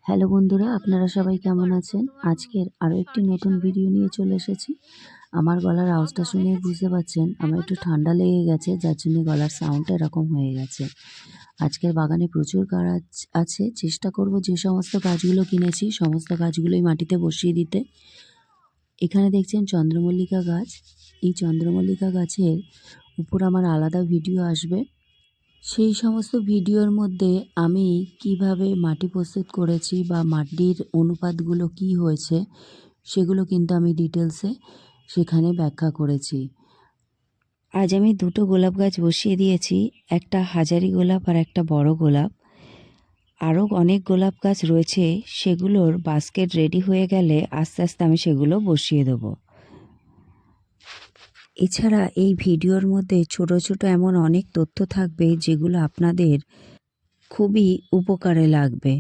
Hello বন্ধুরা, আপনারা সবাই কেমন আছেন? আজকের আরও একটি নতুন ভিডিও নিয়ে চলে এসেছি। আমার গলার আওয়াজটা শুনে বুঝতে পারছেন আমার একটু ঠান্ডা লেগে গেছে, যার জন্য গলার সাউন্ডটা এরকম হয়ে গেছে। আজকের বাগানে প্রচুর গাছ আছে, চেষ্টা করব যে সমস্ত গাছগুলো কিনেছি সমস্ত গাছগুলোই মাটিতে বসিয়ে দিতে। এখানে দেখছেন চন্দ্রমল্লিকা গাছ। এই চন্দ্রমল্লিকা গাছের উপর আমার আলাদা ভিডিও আসবে। সেই সমস্ত ভিডিওর মধ্যে আমি কিভাবে মাটি প্রস্তুত করেছি বা মাটির অনুপাতগুলো কি হয়েছে সেগুলো কিন্তু আমি ডিটেলসে সেখানে ব্যাখ্যা করেছি। আজ আমি দুটো গোলাপ গাছ বসিয়ে দিয়েছি, একটা হাজারি গোলাপ আর একটা বড় গোলাপ। আরও অনেক গোলাপ গাছ রয়েছে, সেগুলোর বাস্কেট রেডি হয়ে গেলে আস্তে আস্তে আমি সেগুলো বসিয়ে দেবো। এছাড়া এই ভিডিওর মধ্যে ছোট ছোট এমন অনেক তথ্য থাকবে যেগুলো আপনাদের খুবই উপকারে লাগবে,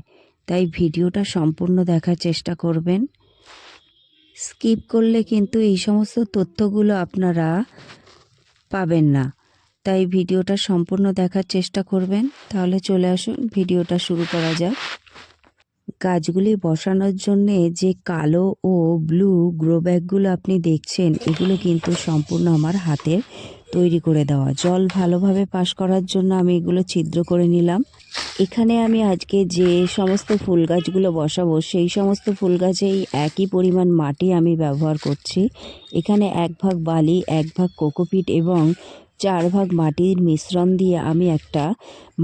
তাই ভিডিওটা সম্পূর্ণ দেখার চেষ্টা করবেন। স্কিপ করলে কিন্তু এই সমস্ত তথ্যগুলো আপনারা পাবেন না, তাই ভিডিওটা সম্পূর্ণ দেখার চেষ্টা করবেন। তাহলে চলে আসুন, ভিডিওটা শুরু করা যাক। গাছগুলি বসানোর জন্যে যে কালো ও ব্লু গ্রো ব্যাগগুলো আপনি দেখছেন, এগুলো কিন্তু সম্পূর্ণ আমার হাতের তৈরি করে দেওয়া। জল ভালোভাবে পাস করার জন্য আমি এগুলো ছিদ্র করে নিলাম। এখানে আমি আজকে যে সমস্ত ফুল গাছগুলো বসাবো সেই সমস্ত ফুল গাছেই একই পরিমাণ মাটি আমি ব্যবহার করছি। এখানে 1 ভাগ বালি, 1 ভাগ কোকোপিট এবং 4 ভাগ মাটির মিশ্রণ দিয়ে আমি একটা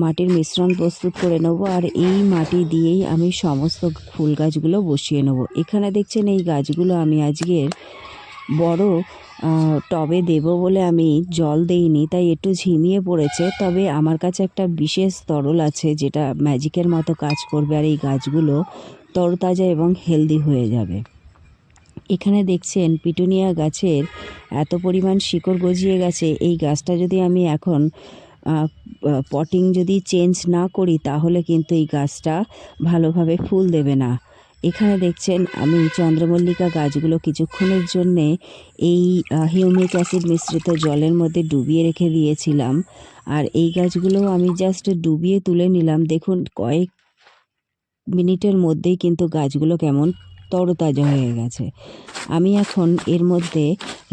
মাটির মিশ্রণ প্রস্তুত করে নেব। আর এই মাটি দিয়েই আমি সমস্ত ফুল গাছগুলো বসিয়ে নেব। এখানে দেখছেন এই গাছগুলো আমি আজকের বড় টবে দেব বলে আমি জল দেইনি, তাই একটু ঝিমিয়ে পড়েছে। তবে আমার কাছে একটা বিশেষ তরল আছে যেটা ম্যাজিকের মতো কাজ করবে, আর এই গাছগুলো তরতাজা এবং হেলদি হয়ে যাবে। এখানে দেখছেন পিটুনিয়া গাছের এত পরিমাণ শিকড় গজিয়ে গেছে। এই গাছটা যদি আমি এখন পটিং যদি চেঞ্জ না করি তাহলে কিন্তু এই গাছটা ভালোভাবে ফুল দেবে না। এখানে দেখছেন আমি চন্দ্রমল্লিকা গাছগুলো কিছুক্ষণের জন্যে এই হিউমিক অ্যাসিড মিশ্রিত জলের মধ্যে ডুবিয়ে রেখে দিয়েছিলাম। আর এই গাছগুলো আমি জাস্ট ডুবিয়ে তুলে নিলাম। দেখুন কয়েক মিনিটের মধ্যেই কিন্তু গাছগুলো কেমন তরতাজা হয়ে গেছে। আমি এখন এর মধ্যে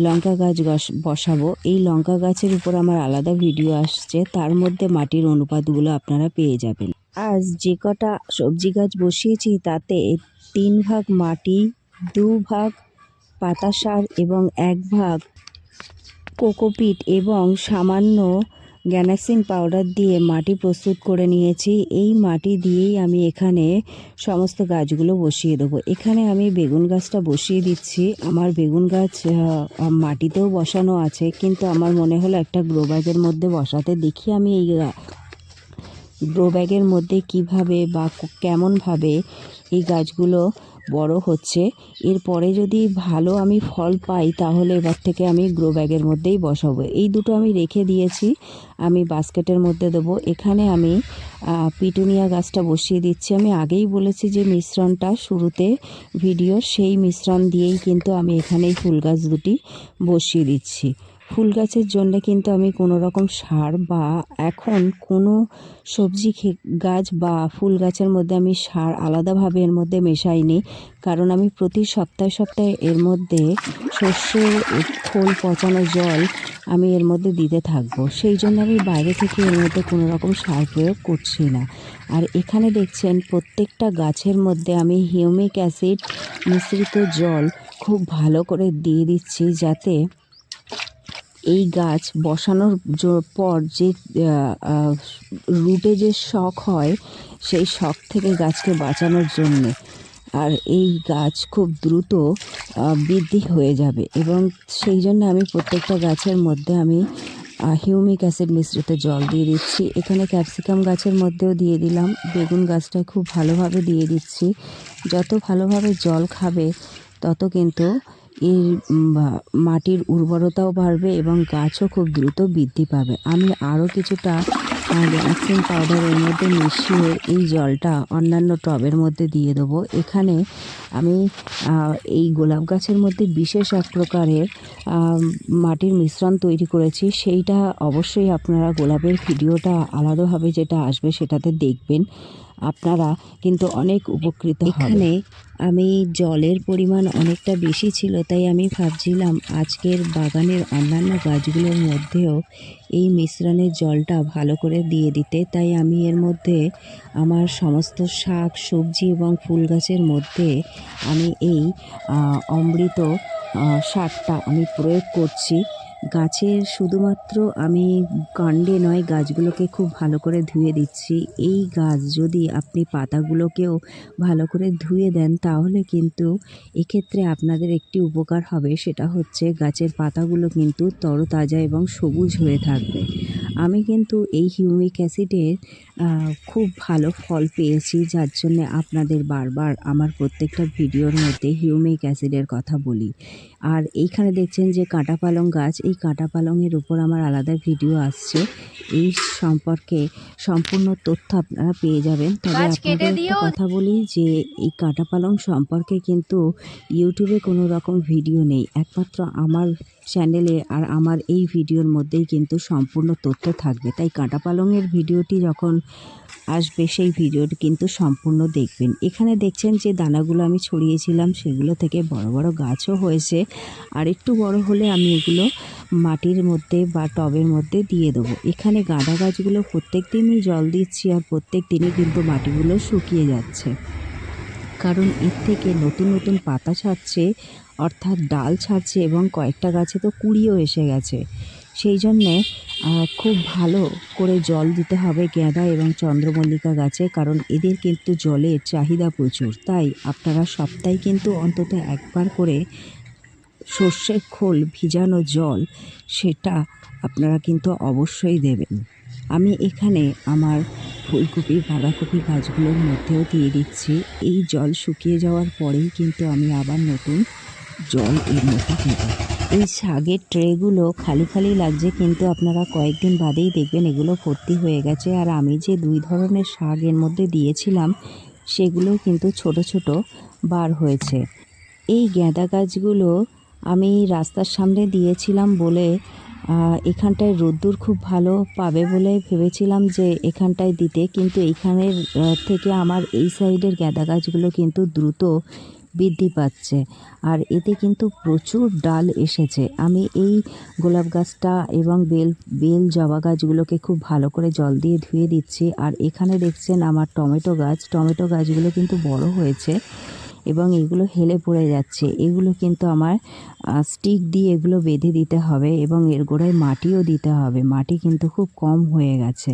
লঙ্কা গাছ বসাবো। এই লঙ্কা গাছের উপর আমার আলাদা ভিডিও আসছে, তার মধ্যে মাটির অনুপাতগুলো আপনারা পেয়ে যাবেন। আজ যে কটা সবজি গাছ বসিয়েছি তাতে 3 ভাগ মাটি, 2 ভাগ পাতা সার এবং 1 ভাগ কোকোপিট এবং সামান্য গ্যানাক্সিন পাউডার দিয়ে মাটি প্রস্তুত করে নিয়েছি। এই মাটি দিয়েই আমি এখানে সমস্ত গাছগুলো বসিয়ে দেবো। এখানে আমি বেগুন গাছটা বসিয়ে দিচ্ছি। আমার বেগুন গাছ মাটিতেও বসানো আছে, কিন্তু আমার মনে হলো একটা গ্রো ব্যাগের মধ্যে বসাতে। দেখি আমি এই গ্রো ব্যাগের মধ্যে কিভাবে বা কেমনভাবে এই গাছগুলো বড় হচ্ছে। এরপরে যদি ভালো আমি ফল পাই তাহলে এবার থেকে আমি গ্রো ব্যাগের মধ্যেই বসাবো। এই দুটো আমি রেখে দিয়েছি, আমি বাস্কেটের মধ্যে দেবো। এখানে আমি পিটুনিয়া গাছটা বসিয়ে দিচ্ছি। আমি আগেই বলেছি যে মিশ্রণটা শুরুতে ভিডিও, সেই মিশ্রণ দিয়েই কিন্তু আমি এখানে এই ফুল গাছ দুটি বসিয়ে দিচ্ছি। ফুল গাছের জন্য কিন্তু আমি কোনো রকম সার বা এখন কোনো সবজি গাছ বা ফুল গাছের মধ্যে আমি সার আলাদাভাবে এর মধ্যে মেশাইনি, কারণ আমি প্রতি সপ্তাহে সপ্তাহে এর মধ্যে শস্যের খোল পচানো জল আমি এর মধ্যে দিতে থাকবো। সেই জন্য আমি বাইরে থেকে এর মধ্যে কোনো রকম সার প্রয়োগ করছি না। আর এখানে দেখছেন প্রত্যেকটা গাছের মধ্যে আমি হিউমিক অ্যাসিড মিশ্রিত জল খুব ভালো করে দিয়ে দিচ্ছি, যাতে এই গাছ বসানোর পর যে রুটে যে শক হয় সেই শক থেকে গাছকে বাঁচানোর জন্যে। আর এই গাছ খুব দ্রুত বৃদ্ধি হয়ে যাবে, এবং সেই জন্য আমি প্রত্যেকটা গাছের মধ্যে আমি হিউমিক অ্যাসিড মিশ্রিত জল দিয়ে দিচ্ছি। এখানে ক্যাপসিকাম গাছের মধ্যেও দিয়ে দিলাম, বেগুন গাছটায় খুব ভালোভাবে দিয়ে দিচ্ছি। যত ভালোভাবে জল খাবে তত কিন্তু এই মাটির উর্বরতাও বাড়বে এবং গাছও খুব দ্রুত বৃদ্ধি পাবে। আমি আরও কিছুটা গ্যানাক্সিন পাউডার এর মধ্যে মিশিয়ে এই জলটা অন্যান্য টবের মধ্যে দিয়ে দেবো। এখানে আমি এই গোলাপ গাছের মধ্যে বিশেষ এক প্রকারের মাটির মিশ্রণ তৈরি করেছি, সেইটা অবশ্যই আপনারা গোলাপের ভিডিওটা আলাদাভাবে যেটা আসবে সেটাতে দেখবেন। আপনারা কিন্তু অনেক উপকৃত হবেন। এখানে আমি জলের পরিমাণ অনেকটা বেশি ছিল, তাই আমি ভাবছিলাম আজকের বাগানের অন্যান্য গাছগুলোর মধ্যেও এই মিশ্রণের জলটা ভালো করে দিয়ে দিতে। তাই আমি এর মধ্যে আমার সমস্ত শাক সবজি এবং ফুল গাছের মধ্যে আমি এই অমৃত সারটা আমি প্রয়োগ করছি। গাছের শুধুমাত্র আমি কাণ্ডে নয়, গাছগুলোকে খুব ভালো করে ধুয়ে দিচ্ছি। এই গাছ যদি আপনি পাতাগুলোকেও ভালো করে ধুয়ে দেন, তাহলে কিন্তু এক্ষেত্রে আপনাদের একটি উপকার হবে, সেটা হচ্ছে গাছের পাতাগুলো কিন্তু তরতাজা এবং সবুজ হয়ে থাকবে। আমি কিন্তু এই হিউমিক অ্যাসিডের খুব ভালো ফল পেয়েছি, যার জন্যে আপনাদের বারবার আমার প্রত্যেকটা ভিডিওর মধ্যে হিউমিক অ্যাসিডের কথা বলি। আর এইখানে দেখছেন যে কাঁটা পালং গাছ, এই কাঁটা পালংয়ের উপর আমার আলাদা ভিডিও আসছে। এই সম্পর্কে সম্পূর্ণ তথ্য আপনারা পেয়ে যাবেন। তবে আপনাদের একটা কথা বলি যে এই কাঁটা পালং সম্পর্কে কিন্তু ইউটিউবে কোনো রকম ভিডিও নেই, একমাত্র আমার চ্যানেলে আর আমার এই ভিডিওর মধ্যেই কিন্তু সম্পূর্ণ তথ্য থাকবে। তাই কাঁটা পালংয়ের ভিডিওটি যখন আসবে সেই ভিডিওটি কিন্তু সম্পূর্ণ দেখবেন। এখানে দেখছেন যে দানাগুলো আমি ছড়িয়েছিলাম, সেগুলো থেকে বড় বড় গাছও হয়েছে। আর একটু বড় হলে আমি এগুলো মাটির মধ্যে বা টবের মধ্যে দিয়ে দেবো। এখানে গাঁদা গাছগুলো প্রত্যেক দিনই জল দিচ্ছি, আর প্রত্যেক দিনই কিন্তু মাটিগুলো শুকিয়ে যাচ্ছে, কারণ এর থেকে নতুন নতুন পাতা ছাড়ছে, অর্থাৎ ডাল ছাড়ছে, এবং কয়েকটা গাছে তো কুঁড়িও এসে গেছে। সেই জন্যে খুব ভালো করে জল দিতে হবে গাঁদা এবং চন্দ্রমল্লিকা গাছে, কারণ এদের কিন্তু জলের চাহিদা প্রচুর। তাই আপনারা সপ্তাহে কিন্তু অন্তত একবার করে সর্ষের খোল ভিজানো জল, সেটা আপনারা কিন্তু অবশ্যই দেবেন। আমি এখানে আমার ফুলকপি বাঁধাকপি গাছগুলোর মধ্যেও দিয়ে দিচ্ছি। এই জল শুকিয়ে যাওয়ার পরেই কিন্তু আমি আবার নতুন জল এর মধ্যে দেব। এই শাকের ট্রেগুলো খালি খালি লাগছে, কিন্তু আপনারা কয়েকদিন বাদেই দেখবেন এগুলো ভর্তি হয়ে গেছে। আর আমি যে 2 ধরনের শাক এর মধ্যে দিয়েছিলাম, সেগুলো কিন্তু ছোট ছোট বার হয়েছে। এই গাঁদা গাছগুলো আমি রাস্তার সামনে দিয়েছিলাম বলে এখানটায় রোদ্দুর খুব ভালো পাবে বলে ভেবেছিলাম যে এখানটায় দিতে, কিন্তু এইখানের থেকে আমার এই সাইডের গাঁদা গাছগুলো কিন্তু দ্রুত বৃদ্ধি পাচ্ছে, আর এতে কিন্তু প্রচুর ডাল এসেছে। আমি এই গোলাপ গাছটা এবং বেল জবা গাছগুলোকে খুব ভালো করে জল দিয়ে ধুয়ে দিচ্ছি। আর এখানে দেখছেন আমার টমেটো গাছগুলো কিন্তু বড় হয়েছে এবং এগুলো হেলে পড়ে যাচ্ছে। এগুলো কিন্তু আমার স্টিক দিয়ে এগুলো বেঁধে দিতে হবে, এবং এর গোড়ায় মাটিও দিতে হবে। মাটি কিন্তু খুব কম হয়ে গেছে।